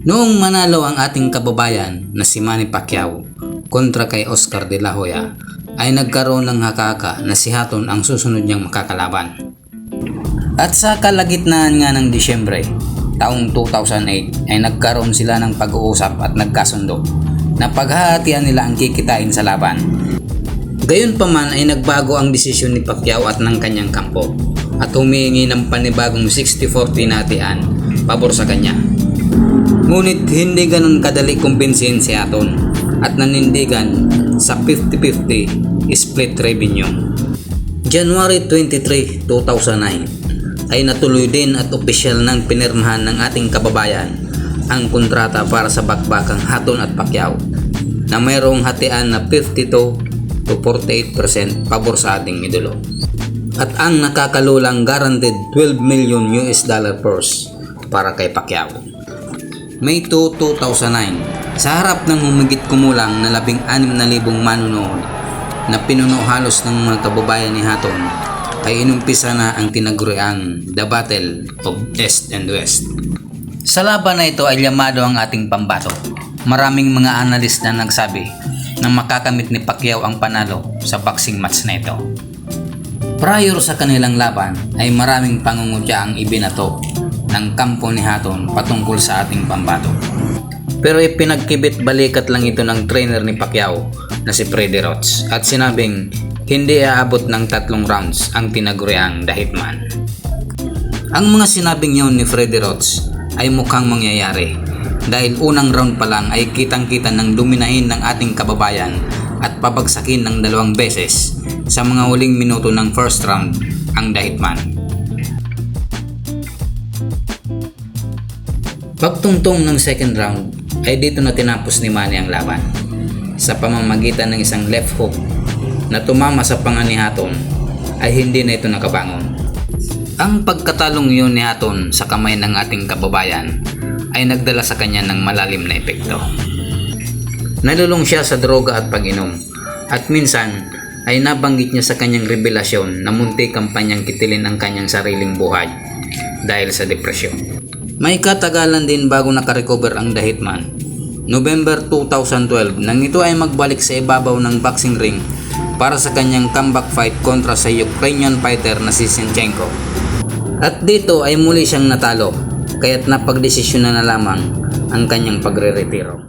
Noong manalo ang ating kababayan na si Manny Pacquiao kontra kay Oscar De La Hoya, ay nagkaroon ng hakaka na si Hatton ang susunod niyang makakalaban. At sa kalagitnaan nga ng Disyembre, taong 2008 ay nagkaroon sila ng pag-uusap at nagkasundo na paghahatian nila ang kikitain sa laban. Gayunpaman ay nagbago ang desisyon ni Pacquiao at ng kanyang kampo at humihingi ng panibagong 60-40 na hatian pabor sa kanya. Ngunit hindi ganun kadali kumbinsihin si Hatton at nanindigan sa 50-50 split revenue. January 23, 2009 ay natuloy din at opisyal nang pinirmahan ng ating kababayan ang kontrata para sa bakbakang Hatton at Pacquiao na mayroong hatian na 52-48% pabor sa ating idolo at ang nakakalulang guaranteed $12 million purse para kay Pacquiao. May 2, 2009, sa harap ng humigit kumulang na 16,000 manonood na pinuno halos ng mga kababayan ni Hatton, ay inumpisa na ang tinaguriang The Battle of East and West. Sa laban na ito ay llamado ang ating pambato. Maraming mga analis na nagsabi na makakamit ni Pacquiao ang panalo sa boxing match na ito. Prior sa kanilang laban ay maraming pangungutya ang ibinato ng kampo ni Hatton patungkol sa ating pambato. Pero ipinagkibit balikat lang ito ng trainer ni Pacquiao na si Freddie Roach at sinabing hindi aabot ng 3 rounds ang tinaguriang The Hitman. Ang mga sinabing yun ni Freddie Roach ay mukhang mangyayari dahil unang round pa lang ay kitang-kita ng dominahin ng ating kababayan at pabagsakin ng 2 beses sa mga huling minuto ng first round ang The Hitman. Pagtungtong ng second round ay dito na tinapos ni Manny ang laban sa pamamagitan ng isang left hook na tumama sa panga ni Hatton ay hindi na ito nakabangon. Ang pagkatalong yun ni Hatton sa kamay ng ating kababayan ay nagdala sa kanya ng malalim na epekto. Nalulong siya sa droga at pag-inom at minsan ay nabanggit niya sa kanyang revelasyon na muntik ang kanyang kitilin ang kanyang sariling buhay dahil sa depresyon. May katagalan din bago nakarecover ang The Hitman. November 2012 nang ito ay magbalik sa ibabaw ng boxing ring para sa kanyang comeback fight kontra sa Ukrainian fighter na si Senchenko. At dito ay muli siyang natalo, kaya't napagdesisyon na lamang ang kanyang pagre-retiro.